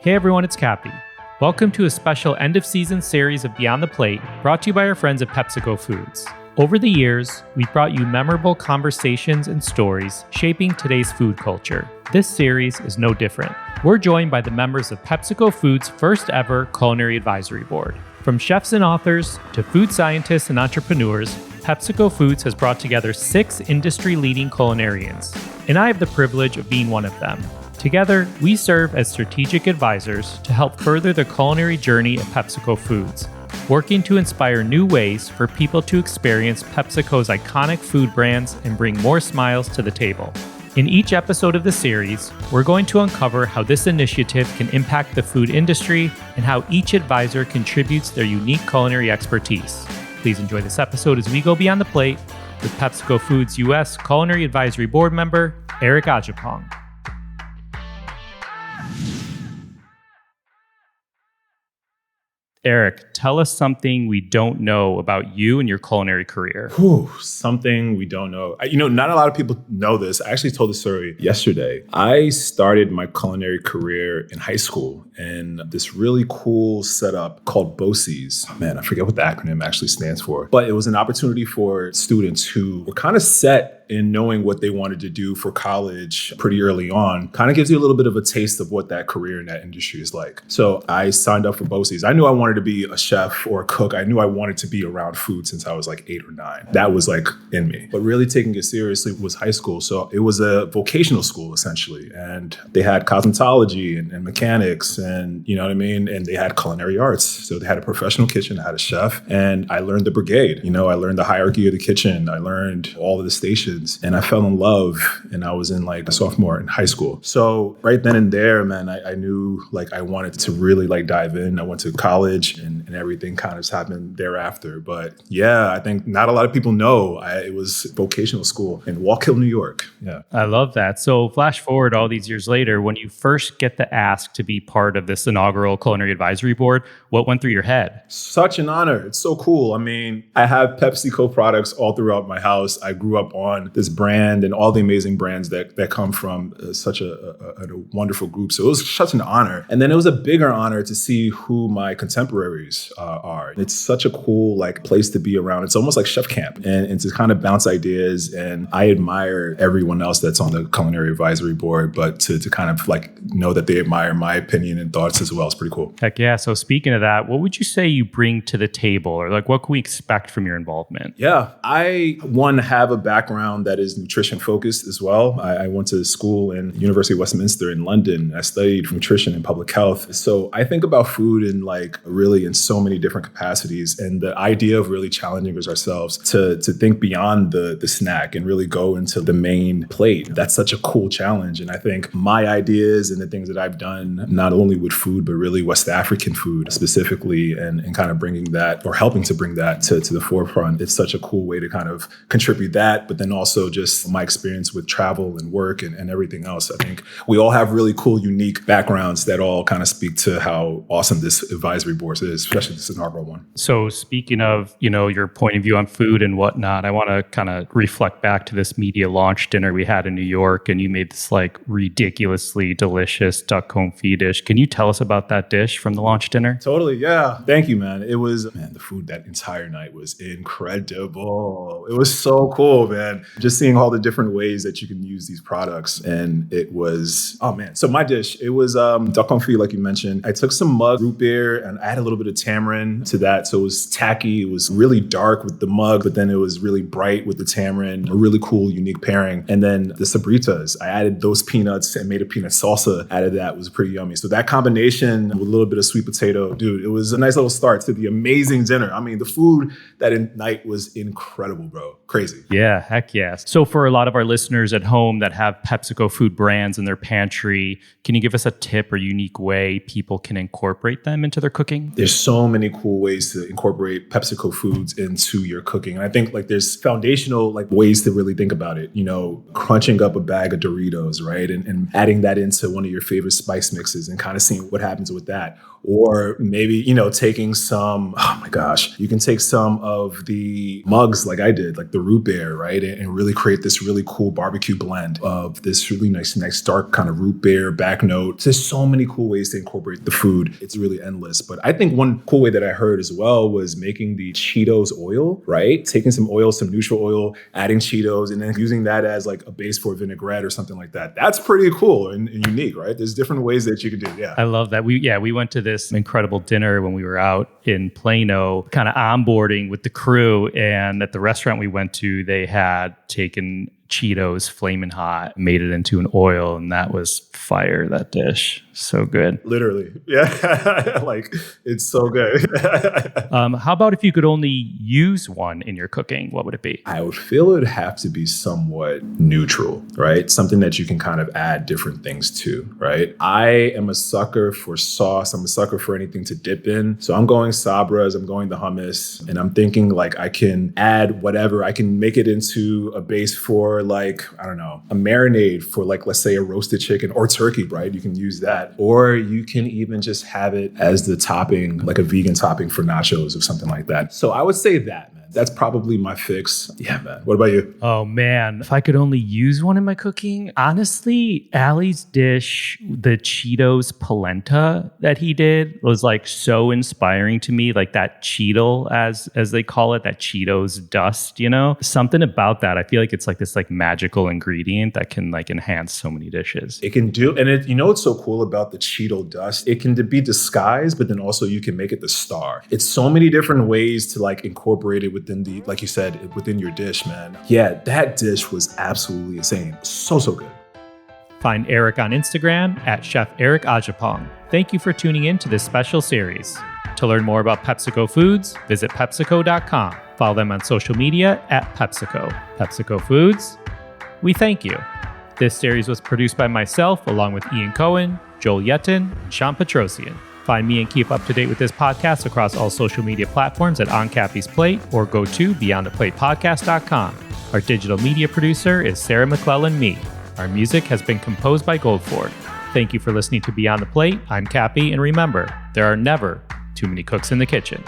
Hey everyone, it's Cappy. Welcome to a special end-of-season series of Beyond the Plate, brought to you by our friends at PepsiCo Foods. Over the years, we've brought you memorable conversations and stories shaping today's food culture. This series is no different. We're joined by the members of PepsiCo Foods' first ever Culinary Advisory Board. From chefs and authors to food scientists and entrepreneurs, PepsiCo Foods has brought together 6 industry-leading culinarians, and I have the privilege of being one of them. Together, we serve as strategic advisors to help further the culinary journey of PepsiCo Foods, working to inspire new ways for people to experience PepsiCo's iconic food brands and bring more smiles to the table. In each episode of the series, we're going to uncover how this initiative can impact the food industry and how each advisor contributes their unique culinary expertise. Please enjoy this episode as we go beyond the plate with PepsiCo Foods U.S. Culinary Advisory Board member, Eric Adjepong. Eric, tell us something we don't know about you and your culinary career. Something we don't know. Not a lot of people know this. I actually told this story yesterday. I started my culinary career in high school in this really cool setup called BOCES. Man, I forget what the acronym actually stands for. But it was an opportunity for students who were kind of set in knowing what they wanted to do for college pretty early on. Kind of gives you a little bit of a taste of what that career in that industry is like. So I signed up for BOCES. I knew I wanted to be a chef or a cook. I knew I wanted to be around food since I was like 8 or 9. That was like in me. But really taking it seriously was high school. So it was a vocational school essentially. And they had cosmetology and mechanics and, you know what I mean? And they had culinary arts. So they had a professional kitchen, they had a chef, and I learned the brigade. I learned the hierarchy of the kitchen. I learned all of the stations. And I fell in love, and I was in like a sophomore in high school. So right then and there, man, I knew like I wanted to really like dive in. I went to college and everything kind of happened thereafter. But yeah, I think not a lot of people know it was vocational school in Walk Hill, New York. Yeah. I love that. So flash forward all these years later, when you first get the ask to be part of this inaugural Culinary Advisory Board, what went through your head? Such an honor. It's so cool. I mean, I have PepsiCo products all throughout my house. I grew up on this brand and all the amazing brands that come from such a wonderful group. So it was such an honor. And then it was a bigger honor to see who my contemporaries are. It's such a cool like place to be around. It's almost like chef camp and to kind of bounce ideas. And I admire everyone else that's on the Culinary Advisory Board, but to kind of like know that they admire my opinion and thoughts as well is pretty cool. Heck yeah. So speaking of that, what would you say you bring to the table, or like what can we expect from your involvement? Yeah, I have a background that is nutrition focused as well. I went to school in University of Westminster in London. I studied nutrition and public health. So I think about food in like really in so many different capacities. And the idea of really challenging ourselves to think beyond the snack and really go into the main plate. That's such a cool challenge. And I think my ideas and the things that I've done, not only with food, but really West African food specifically, and kind of bringing that or helping to bring that to the forefront. It's such a cool way to kind of contribute that, but then also just my experience with travel and work and everything else. I think we all have really cool, unique backgrounds that all kind of speak to how awesome this advisory board is, especially this inaugural one. So speaking of, your point of view on food and whatnot, I want to kind of reflect back to this media launch dinner we had in New York, and you made this like ridiculously delicious duck confit dish. Can you tell us about that dish from the launch dinner? Totally, yeah. Thank you, man. It was, the food that entire night was incredible. It was so cool, man. Just seeing all the different ways that you can use these products. And it was, So my dish, it was duck confit, like you mentioned. I took some mug root beer and I added a little bit of tamarind to that. So it was tacky. It was really dark with the mug, but then it was really bright with the tamarind. A really cool, unique pairing. And then the sabritas, I added those peanuts and made a peanut salsa out of that. It was pretty yummy. So that combination with a little bit of sweet potato, dude, it was a nice little start to the amazing dinner. I mean, the food that night was incredible, bro. Crazy. Yeah, heck yes. So for a lot of our listeners at home that have PepsiCo food brands in their pantry, can you give us a tip or unique way people can incorporate them into their cooking? There's so many cool ways to incorporate PepsiCo foods into your cooking. And I think like there's foundational like ways to really think about it. Crunching up a bag of Doritos, right? And adding that into one of your favorite spice mixes and kind of seeing what happens with that. Or maybe, taking some, you can take some of the mugs like I did, like the root beer, right? And and really create this really cool barbecue blend of this really nice dark kind of root beer back note. There's so many cool ways to incorporate the food. It's really endless. But I think one cool way that I heard as well was making the Cheetos oil, right? Taking some oil, some neutral oil, adding Cheetos, and then using that as like a base for vinaigrette or something like that. That's pretty cool and unique, right? There's different ways that you can do it. Yeah. I love that. We went to this incredible dinner when we were out in Plano, kind of onboarding with the crew. And at the restaurant we went to, they had taken Cheetos flaming hot, made it into an oil, and that was fire, that dish. So good. Literally. Yeah. Like, it's so good. How about if you could only use one in your cooking? What would it be? I would feel it would have to be somewhat neutral, right? Something that you can kind of add different things to, right? I am a sucker for sauce. I'm a sucker for anything to dip in. So I'm going Sabras, I'm going the hummus, and I'm thinking like I can add whatever. I can make it into a base for like, I don't know, a marinade for like, let's say a roasted chicken or turkey, right? You can use that. Or you can even just have it as the topping, like a vegan topping for nachos or something like that. So I would say that, man. That's probably my fix. Yeah, man. What about you? Oh, man. If I could only use one in my cooking, honestly, Allie's dish, the Cheetos polenta that he did was like so inspiring to me. Like that Cheetle, as they call it, that Cheetos dust, you know? Something about that. I feel like it's like this like magical ingredient that can like enhance so many dishes. It can do, and you know what's so cool about the Cheeto dust? It can be disguised, but then also you can make it the star. It's so many different ways to like incorporate it within the, like you said, within your dish, man. Yeah, that dish was absolutely insane. So good. Find Eric on Instagram at Chef Eric Adjepong. Thank you for tuning in to this special series. To learn more about PepsiCo Foods, visit PepsiCo.com. Follow them on social media at PepsiCo. PepsiCo Foods, we thank you. This series was produced by myself, along with Ian Cohen, Joel Yetton, and Sean Petrosian. Find me and keep up to date with this podcast across all social media platforms at On Cappy's Plate or go to BeyondThePlatePodcast.com. Our digital media producer is Sarah McClellan-Mee. Our music has been composed by Goldford. Thank you for listening to Beyond the Plate. I'm Cappy, and remember, there are never too many cooks in the kitchen.